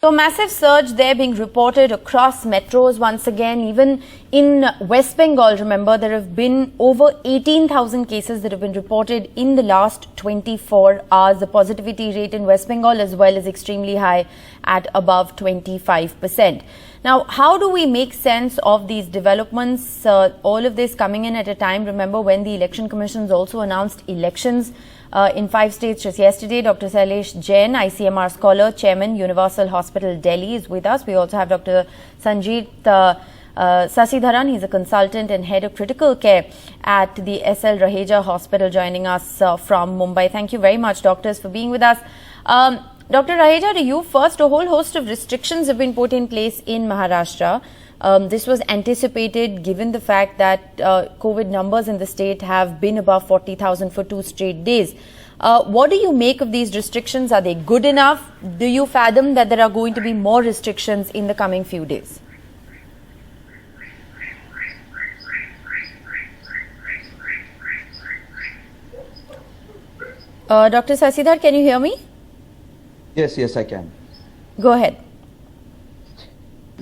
So massive surge there being reported across metros once again. Even in West Bengal, remember, there have been over 18,000 cases that have been reported in the last 24 hours. The positivity rate in West Bengal as well is extremely high at above 25%. Now, how do we make sense of these developments? All of this coming in at a time, remember, when the Election Commission also announced elections in 5 states just yesterday. Dr. Sailesh Jain, ICMR scholar, chairman, Universal Hospital, Delhi, is with us. We also have Dr. Sanjeet Sasidharan. He's a consultant and head of critical care at the SL Raheja Hospital, joining us from Mumbai. Thank you very much, doctors, for being with us. Dr. Raheja, to you first, a whole host of restrictions have been put in place in Maharashtra. This was anticipated given the fact that COVID numbers in the state have been above 40,000 for 2 straight days. What do you make of these restrictions? Are they good enough? Do you fathom that there are going to be more restrictions in the coming few days? Dr. Sasidhar, can you hear me? Yes, I can. Go ahead.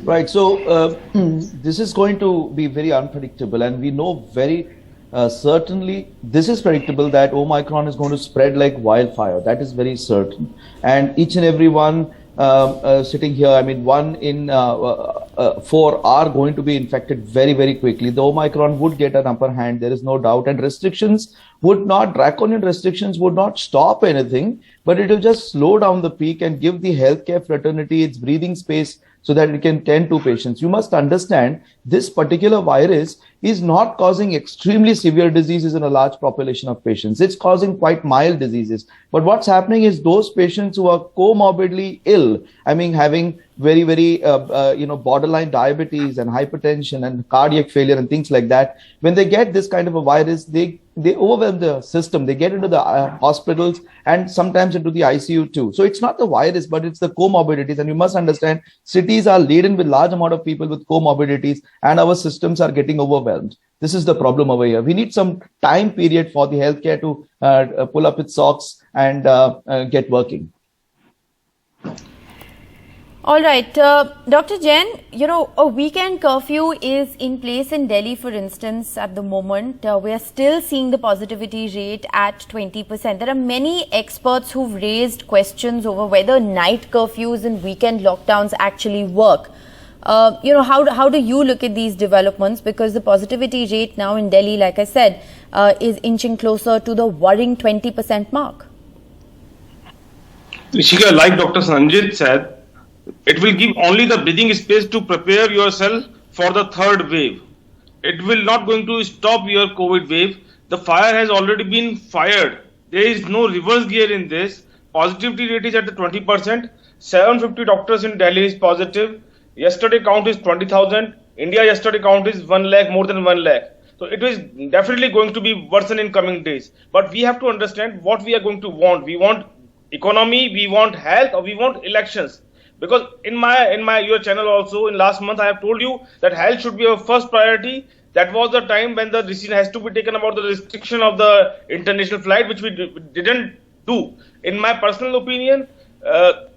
Right, so this is going to be very unpredictable, and we know very certainly this is predictable that Omicron is going to spread like wildfire. That is very certain. And each and every one sitting here, I mean, 1 in 4 are going to be infected very, very quickly. The Omicron would get an upper hand, there is no doubt, and restrictions would not, draconian restrictions would not stop anything, but it will just slow down the peak and give the healthcare fraternity its breathing space so that it can tend to patients. You must understand this particular virus is not causing extremely severe diseases in a large population of patients. It's causing quite mild diseases. But what's happening is those patients who are comorbidly ill, I mean, having very, very, borderline diabetes and hypertension and cardiac failure and things like that, when they get this kind of a virus, they overwhelm the system. They get into the hospitals and sometimes into the ICU too. So it's not the virus, but it's the comorbidities. And you must understand, cities are laden with large amount of people with comorbidities, and our systems are getting overwhelmed. This is the problem over here. We need some time period for the healthcare to pull up its socks and get working. All right. Dr. Jain, a weekend curfew is in place in Delhi, for instance, at the moment. We are still seeing the positivity rate at 20%. There are many experts who've raised questions over whether night curfews and weekend lockdowns actually work. How do you look at these developments? Because the positivity rate now in Delhi, like I said, is inching closer to the worrying 20% mark. Rishika, like Dr. Sanjit said, it will give only the breathing space to prepare yourself for the third wave. It will not going to stop your COVID wave. The fire has already been fired. There is no reverse gear in this. Positivity rate is at the 20%. 750 doctors in Delhi is positive. Yesterday count is 20,000. India yesterday count is 1 lakh, more than 1 lakh. So it is definitely going to be worsen in coming days. But we have to understand what we are going to want. We want economy, we want health, or we want elections. Because in your channel also in last month I have told you that health should be our first priority. That was the time when the decision has to be taken about the restriction of the international flight, which we didn't do. In my personal opinion,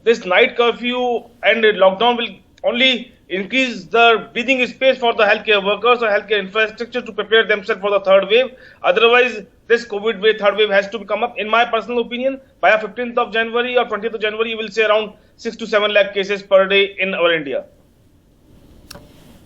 this night curfew and lockdown will only increase the breathing space for the healthcare workers or healthcare infrastructure to prepare themselves for the third wave. Otherwise, this COVID wave, third wave has to come up. In my personal opinion, by 15th of January or 20th of January, you will see around 6 to 7 lakh cases per day in our India.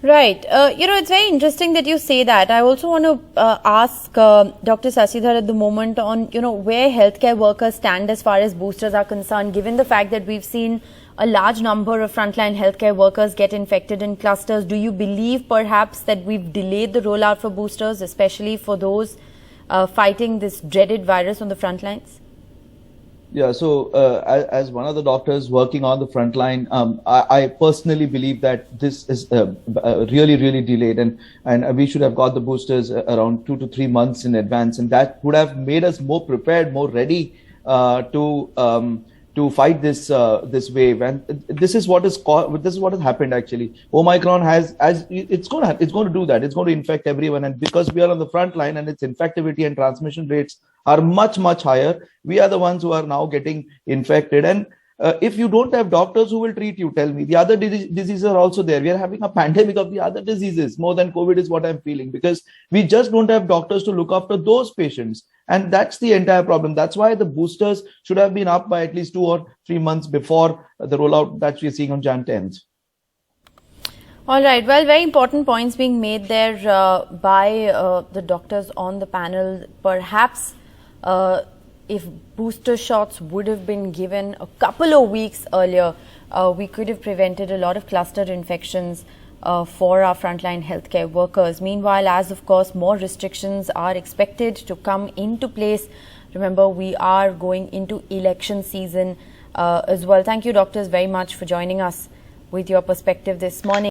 Right. It's very interesting that you say that. I also want to ask Dr. Sasidhar at the moment on, where healthcare workers stand as far as boosters are concerned, given the fact that we've seen a large number of frontline healthcare workers get infected in clusters. Do you believe perhaps that we've delayed the rollout for boosters, especially for those fighting this dreaded virus on the front lines? Yeah, so as one of the doctors working on the front line, I personally believe that this is really, really delayed, and we should have got the boosters around 2 to 3 months in advance, and that would have made us more prepared, more ready to fight this wave. And this is what has happened actually. Omicron it's going to do that. It's going to infect everyone, and because we are on the front line and its infectivity and transmission rates are much, much higher, we are the ones who are now getting infected. And if you don't have doctors who will treat you, tell me. The other diseases are also there. We are having a pandemic of the other diseases more than COVID is what I'm feeling, because we just don't have doctors to look after those patients. And that's the entire problem. That's why the boosters should have been up by at least 2 or 3 months before the rollout that we're seeing on Jan 10th. All right. Well, very important points being made there by the doctors on the panel. Perhaps if booster shots would have been given a couple of weeks earlier, we could have prevented a lot of cluster infections for our frontline healthcare workers. Meanwhile, as of course more restrictions are expected to come into place, remember we are going into election season as well. Thank you, doctors, very much for joining us with your perspective this morning.